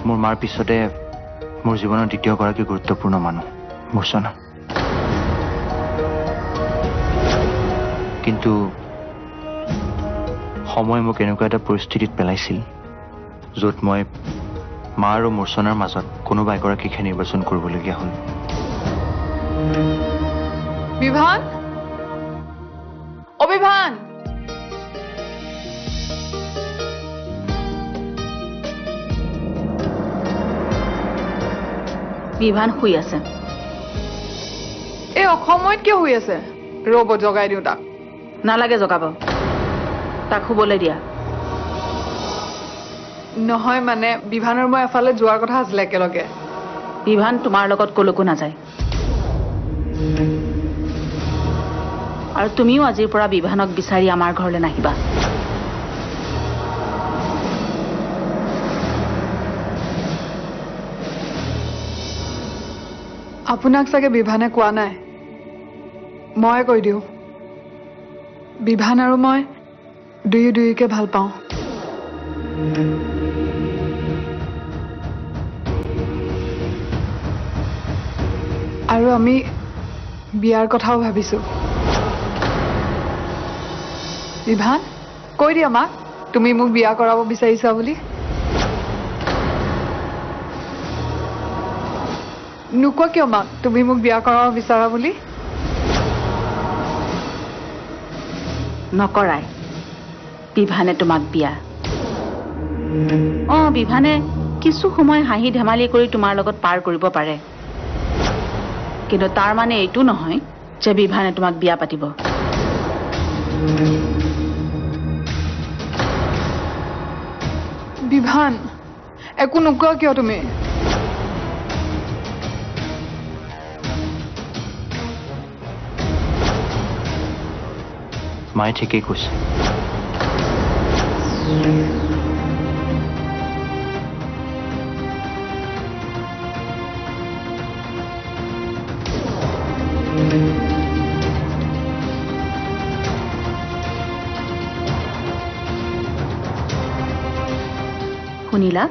মোৰ মাৰ পিছতে মোৰ জীৱনৰ দ্বিতীয় গৰাকী গুৰুত্বপূৰ্ণ মানুহ মূৰ্ছনা। কিন্তু সময় মোক এনেকুৱা এটা পৰিস্থিতিত পেলাইছিল য'ত মই মা আৰু মূৰ্ছনাৰ মাজত কোনোবা এগৰাকীকহে নিৰ্বাচন কৰিবলগীয়া হ'ল। বিভান, অবিভান, বিভান শুই আছে। এই অসময়ত কিয় শুই আছে? ৰ'ব জগাই দিওঁ তাক। নালাগে জগাব, তাক শুবলৈ দিয়া। নহয় মানে বিভানৰ মই এফালে যোৱাৰ কথা আছিলে একেলগে। বিভান তোমাৰ লগত কলৈকো নাযায়, আৰু তুমিও আজিৰ পৰা বিভানক বিচাৰি আমাৰ ঘৰলৈ নাহিবা। আপোনাক চাগে বিভানে কোৱা নাই, মই কৈ দিওঁ। বিভান আৰু মই দুয়োকে ভাল পাওঁ। আৰু আমি বিয়াৰ কথাও ভাবিছো। বিভান, কৈ দিয়া মাক তুমি মোক বিয়া কৰাব বিচাৰিছা বুলি। নোকোৱা কিয় মাক তুমি মোক বিয়া কৰাব বিচাৰা বুলি? নকৰাই বিভানে তোমাক বিয়া। বিভানে কিছু সময় হাঁহি ধেমালি কৰি তোমাৰ লগত পাৰ কৰিব পাৰে, কিন্তু তাৰ মানে এইটো নহয় যে বিভানে তোমাক বিয়া পাতিব। বিভান, একো নোকোৱা কিয় তুমি? মায়ে ঠিকেই কৈছে। শুনিলা?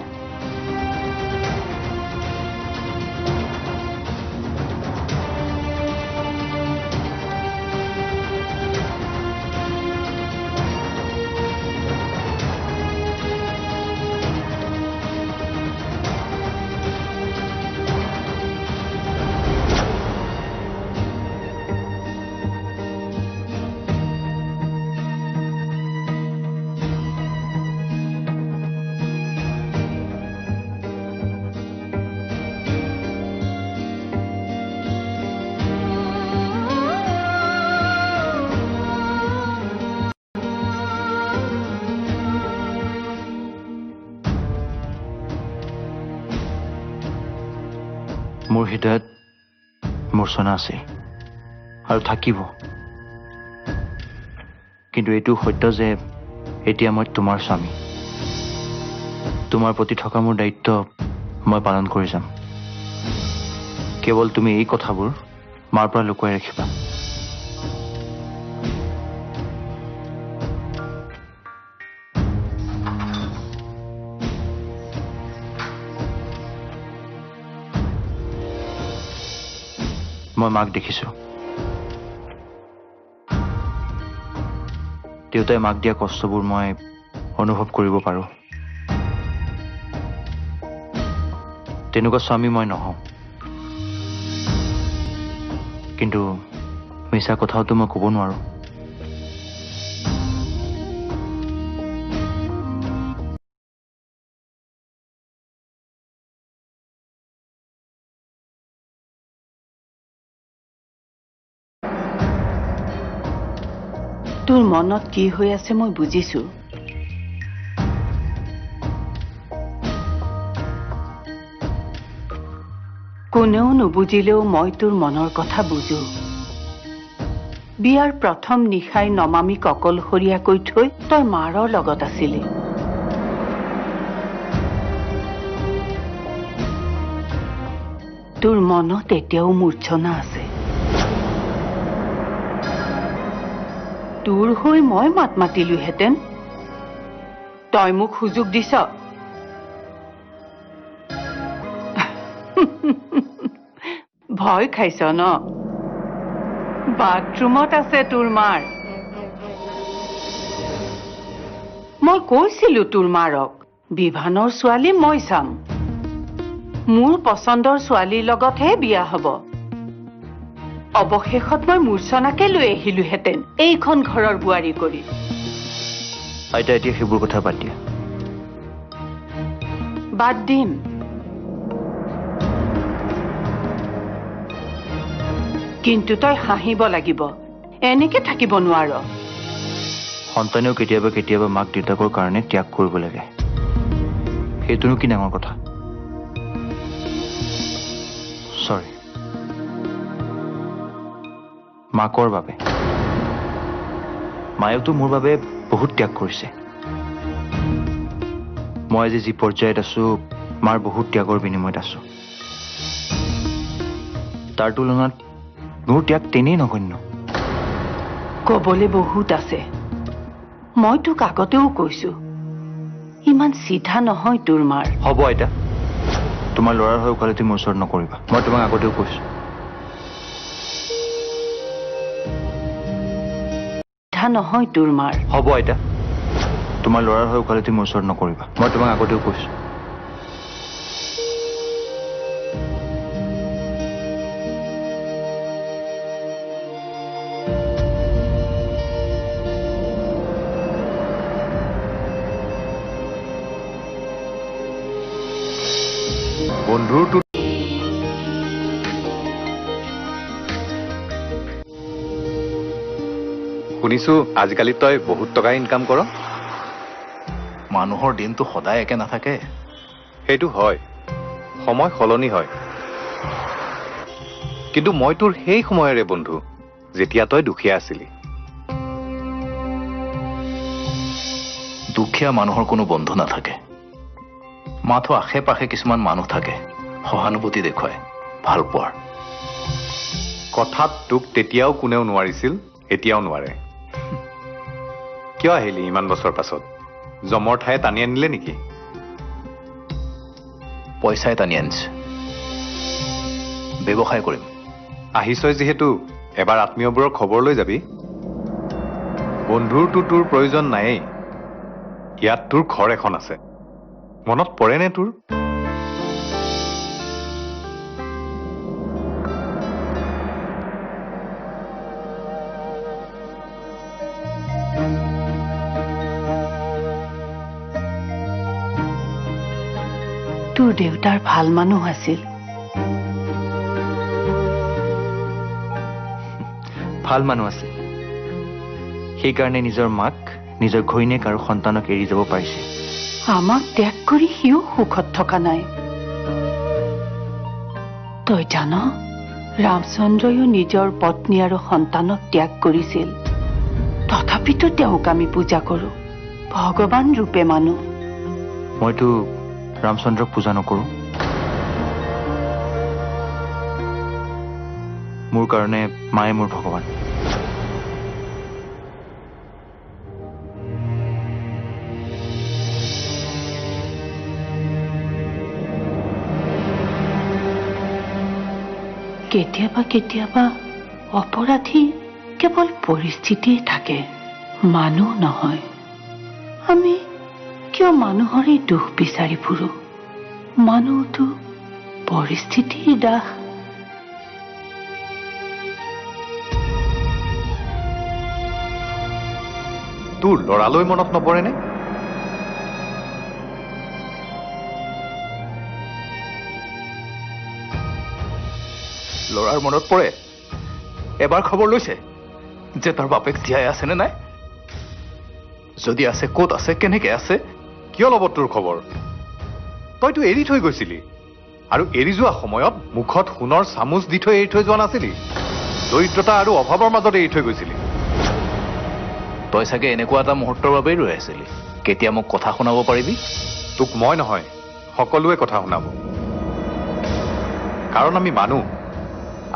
মোৰ হৃদয়ত মূৰ্ছনা আছে আৰু থাকিব। কিন্তু এইটো সত্য যে এতিয়া মই তোমাৰ স্বামী। তোমাৰ প্ৰতি থকা মোৰ দায়িত্ব মই পালন কৰি যাম। কেৱল তুমি এই কথাবোৰ মাৰ পৰা লুকুৱাই ৰাখিবা। মই মাক দেখিছো। দেউতাই মাক দিয়া কষ্টবোৰ মই অনুভৱ কৰিব পাৰো। তেনেকুৱা স্বামী মই নহওঁ, কিন্তু মিছা কথাওতো মই ক'ব নোৱাৰো। তোৰ মনত কি হৈ আছে মই বুজিছো। কোনেও নুবুজিলেও মই তোৰ মনৰ কথা বুজো। বিয়াৰ প্ৰথম নিশাই নমামিক অকলশৰীয়াকৈ থৈ তই মাৰৰ লগত আছিলি। তোৰ মনত এতিয়াও মূৰ্ছনা আছে। তোৰ হৈ মই মাত মাতিলোহেঁতেন, তই মোক সুযোগ দিছ। ভয় খাইছ ন বাথৰুমত আছে তোৰ মাৰ মই কৈছিলো তোৰ মাৰক বিভানৰ ছোৱালী মই চাম মোৰ পছন্দৰ ছোৱালীৰ লগতহে বিয়া হ'ব অৱশেষত মই মূৰ্ছনাকে লৈ আহিলোহেঁতেন এইখন ঘৰৰ বোৱাৰী কৰি আইতা এতিয়া সেইবোৰ কথা বাদ দিয়া বাদ দিম কিন্তু তই হাঁহিব লাগিব এনেকে থাকিব নোৱাৰ সন্তানেও কেতিয়াবা কেতিয়াবা মাক দেউতাকৰ কাৰণে ত্যাগ কৰিব লাগে সেইটোনো কি ডাঙৰ কথা চৰি মাকৰ বাবে মায়েওতো মোৰ বাবে বহুত ত্যাগ কৰিছে মই আজি যি পৰ্যায়ত আছো মাৰ বহুত ত্যাগৰ বিনিময়ত আছো তাৰ তুলনাত মোৰ ত্যাগ তেনেই নগণ্য কবলৈ বহুত আছে মই তোক আগতেও কৈছো ইমান চিধা নহয় তোৰ মাৰ হ'ব আইতা তোমাৰ ল'ৰাৰ হৈ উকালতি মোৰ ওচৰত নকৰিবা মই তোমাক আগতেও কৈছো চিধা নহয় তোৰ মাৰ হ'ব আইতা তোমাৰ ল'ৰাৰ হৈ উকালতি মোৰ ওচৰত নকৰিবা মই তোমাক আগতেও কৈছো বন্ধুৰটো শুনিছো আজিকালি তই বহুত টকা ইনকাম কৰ মানুহৰ দিনটো সদায় একে নাথাকে সেইটো হয় সময় সলনি হয় কিন্তু মই তোৰ সেই সময়ৰে বন্ধু যেতিয়া তই দুখীয়া আছিলি দুখীয়া মানুহৰ কোনো বন্ধু নাথাকে মাথো আশে পাশে কিছুমান মানুহ থাকে সহানুভূতি দেখুৱাই ভাল পোৱাৰ কথাত তোক তেতিয়াও কোনেও নোৱাৰিছিল এতিয়াও নোৱাৰে কিয় আহিলি ইমান বছৰ পাছত জমৰ ঠায়ে টানি আনিলে নেকি পইচাই টানি আনিছে ব্যৱসায় কৰিম আহিছই যিহেতু এবাৰ আত্মীয়বোৰৰ খবৰ লৈ যাবি বন্ধুৰটো তোৰ প্ৰয়োজন নায়েই ইয়াত তোৰ ঘৰ এখন আছে মনত পৰেনে তোৰ তোৰ দেউতাৰ ভাল মানুহ আছিল ভাল মানুহ আছে সেইকাৰণে নিজৰ মাক নিজৰ ঘৈণীয়েক আৰু সন্তানক এৰি যাব পাৰিছে আমাক ত্যাগ কৰি সিও সুখত থকা নাই তই জান ৰামচন্দ্ৰয়ো নিজৰ পত্নী আৰু সন্তানক ত্যাগ কৰিছিল তথাপিতো তেওঁক আমি পূজা কৰো ভগৱান ৰূপে মানো মইতো ৰামচন্দ্ৰক পূজা নকৰো মোৰ কাৰণে মায়ে মোৰ ভগৱান কেতিয়াবা কেতিয়াবা অপৰাধী কেৱল পৰিস্থিতিয়ে থাকে মানুহ নহয় আমি কিয় মানুহৰে দুখ বিচাৰি ফুৰো মানুহটো পৰিস্থিতিৰ দাস তোৰ ল'ৰালৈ মনত নপৰেনে ল'ৰাৰ মনত পৰে এবাৰ খবৰ লৈছে যে তাৰ বাপেক জীয়াই আছেনে নাই যদি আছে ক'ত আছে কেনেকে আছে কিয় ল'ব তোৰ খবৰ তইতো এৰি থৈ গৈছিলি আৰু এৰি যোৱা সময়ত মুখত সোণৰ চামুচ দি থৈ এৰি থৈ যোৱা নাছিলি দৰিদ্ৰতা আৰু অভাৱৰ মাজত এৰি থৈ গৈছিলি তই চাগে এনেকুৱা এটা মুহূৰ্তৰ বাবেই ৰৈ আছিলি কেতিয়া মোক কথা শুনাব পাৰিবি তোক মই নহয় সকলোৱে কথা শুনাব কাৰণ আমি মানুহ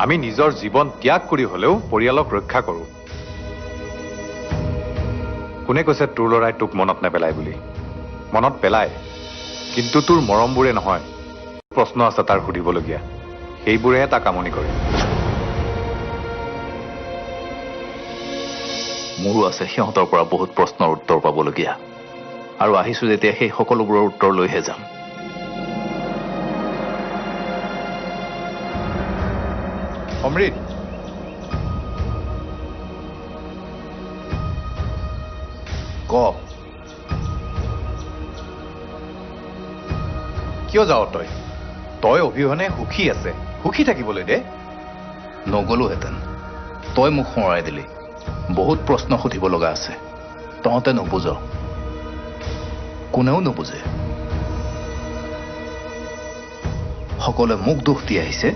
আমি নিজৰ জীৱন ত্যাগ কৰি হলেও পৰিয়ালক ৰক্ষা কৰো কোনে কৈছে তোৰ ল'ৰাই তোক মনত নেপেলায় বুলি মনত পেলায় কিন্তু তোৰ মৰমবোৰে নহয় প্ৰশ্ন আছে তাৰ সুধিবলগীয়া সেইবোৰেহে তাক আমনি কৰে মোৰো আছে সিহঁতৰ পৰা বহুত প্ৰশ্নৰ উত্তৰ পাবলগীয়া আৰু আহিছো যেতিয়া সেই সকলোবোৰৰ উত্তৰ লৈহে যাম অমৃত ক কিয় যাৱ তই অবিহনে সুখী আছে সুখী থাকিবলৈ দে নগলোহেঁতেন তই মোক সোঁৱৰাই দিলি বহুত প্ৰশ্ন সুধিব লগা আছে তহঁতে নুবুজ কোনেও নুবুজে সকলোৱে মোক দোষ দি আহিছে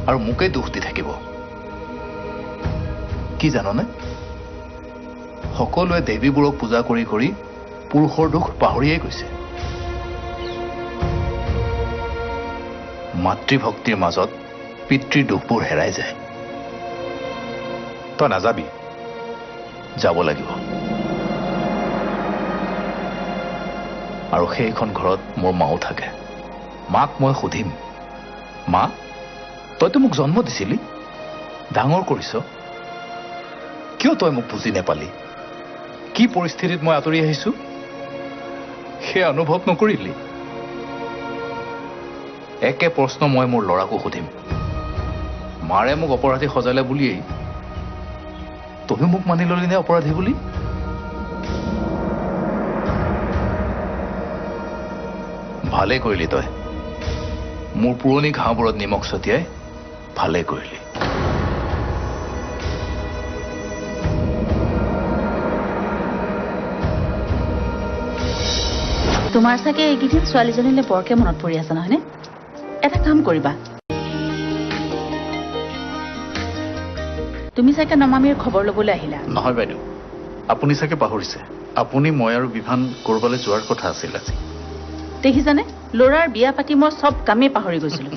আৰু মোকেই দোষ দি থাকিব কি জাননে সকলোৱে দেৱীবোৰক পূজা কৰি কৰি পুৰুষৰ দুখ পাহৰিয়েই গৈছে মাতৃভক্তিৰ মাজত পিতৃৰ দুখবোৰ হেৰাই যায় তই নাযাবি যাব লাগিব আৰু সেইখন ঘৰত মোৰ মাও থাকে মাক মই সুধিম মা তইতো মোক জন্ম দিছিলি ডাঙৰ কৰিছ কিয় তই মোক বুজি নেপালি কি পৰিস্থিতিত মই আঁতৰি আহিছো সেই অনুভৱ নকৰিলি একে প্ৰশ্ন মই মোৰ ল'ৰাকো সুধিম মাৰে মোক অপৰাধী সজালে বুলিয়েই তুমি মোক মানি ললি নে অপৰাধী বুলি ভালে কৰিলি তই মোৰ পুৰণি ঘাঁহবোৰত নিমখ ছটিয়াই ভালে কৰিলি তোমাৰ চাগে এইকেইদিন ছোৱালীজনীলে বৰকে মনত পৰি আছে নহয়নে এটা কাম কৰিবা তুমি চাগে নমামীৰ খবৰ ল'বলৈ আহিলা নহয় বাইদেউ আপুনি চাগে পাহৰিছে আপুনি মই আৰু বিভান কৰবালৈ যোৱাৰ কথা আছিল আজি দেখিছানে ল'ৰাৰ বিয়া পাতি মই চব কামেই পাহৰি গৈছিলো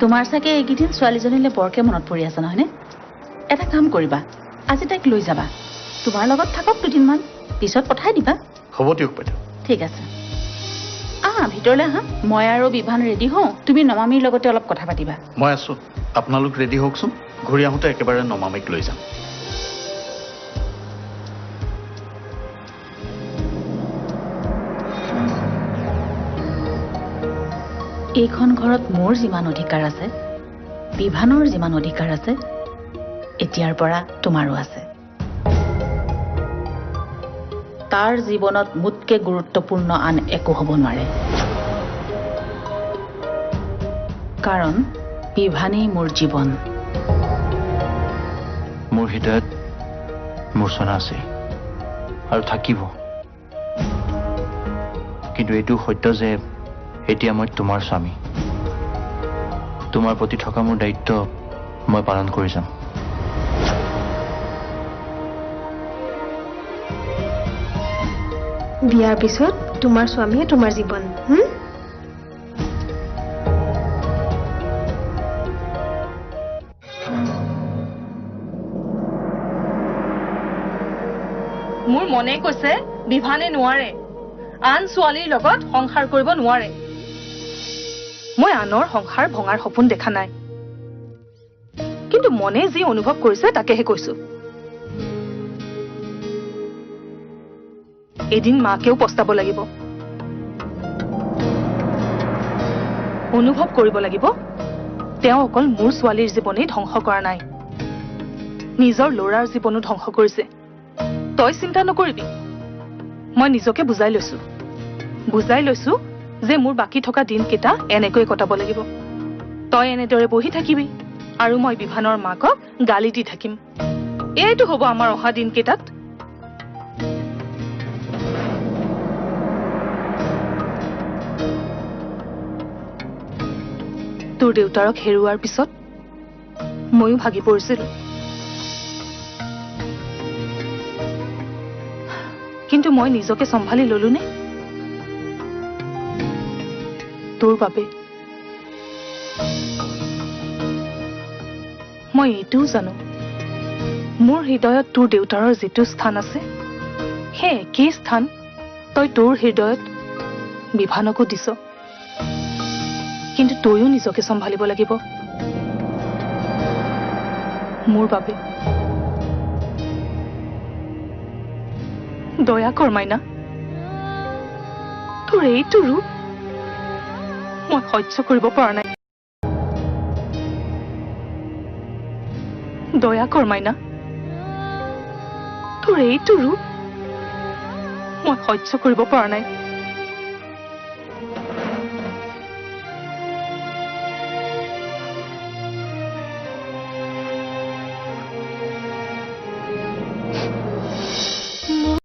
তোমাৰ চাগে এইকেইদিন ছোৱালীজনীলে বৰকে মনত পৰি আছে নহয়নে এটা কাম কৰিবা আজি তাইক লৈ যাবা তোমাৰ লগত থাকক দুদিনমান পিছত পঠাই দিবা হ'ব দিয়ক বাইদেউ ঠিক আছে ভিতৰলৈ আহা মই আৰু বিভান ৰেডি হওঁ তুমি নমামীৰ লগতে অলপ কথা পাতিবা মই আছো আপোনালোক ৰেডি হওকচোন ঘূৰি আহোঁতে একেবাৰে নমামীক লৈ যাম এইখন ঘৰত মোৰ যিমান অধিকাৰ আছে বিভানৰ যিমান অধিকাৰ আছে এতিয়াৰ পৰা তোমাৰো আছে তাৰ জীৱনত মোতকে গুৰুত্বপূৰ্ণ আন একো হ'ব নোৱাৰে কাৰণ বিভানেই মোৰ জীৱন মোৰ হৃদয়ত মূৰ্ছনা আছে আৰু থাকিব কিন্তু এইটো সত্য যে এতিয়া মই তোমাৰ স্বামী তোমাৰ প্ৰতি থকা মোৰ দায়িত্ব মই পালন কৰি যাম বিয়াৰ পিছত তোমাৰ স্বামীয়ে তোমাৰ জীৱন মোৰ মনে কৈছে বিভানে নোৱাৰে আন ছোৱালীৰ লগত সংসাৰ কৰিব নোৱাৰে মই আনৰ সংসাৰ ভঙাৰ সপোন দেখা নাই কিন্তু মনে যি অনুভৱ কৰিছে তাকেহে কৈছো এদিন মাকেও পস্তাব লাগিব অনুভৱ কৰিব লাগিব তেওঁ অকল মোৰ ছোৱালীৰ জীৱনেই ধ্বংস কৰা নাই নিজৰ ল'ৰাৰ জীৱনো ধ্বংস কৰিছে তই চিন্তা নকৰিবি মই নিজকে বুজাই লৈছো যে মোৰ বাকি থকা দিনকেইটা এনেকৈ কটাব লাগিব তই এনেদৰে বহি থাকিবি আৰু মই বিভানৰ মাকক গালি দি থাকিম এইটো হ'ব আমাৰ অহা দিনকেইটাত তোৰ দেউতাৰক হেৰুৱাৰ পিছত ময়ো ভাগি পৰিছিলো কিন্তু মই নিজকে সম্ভালি ললো নে তোৰ বাবে মই এইটোও জানো মোৰ হৃদয়ত তোৰ দেউতাৰৰ যিটো স্থান আছে সেই একেই স্থান তই তোৰ হৃদয়ত বিভানকো দিছ কিন্তু তইও নিজকে চম্ভালিব লাগিব মোৰ বাবে দয়া কৰ মাইনা তোৰ এইটো ৰূপ মই সহ্য কৰিব পৰা নাই দয়া কৰ মাইনা তোৰ এইটো ৰূপ মই সহ্য কৰিব পৰা নাই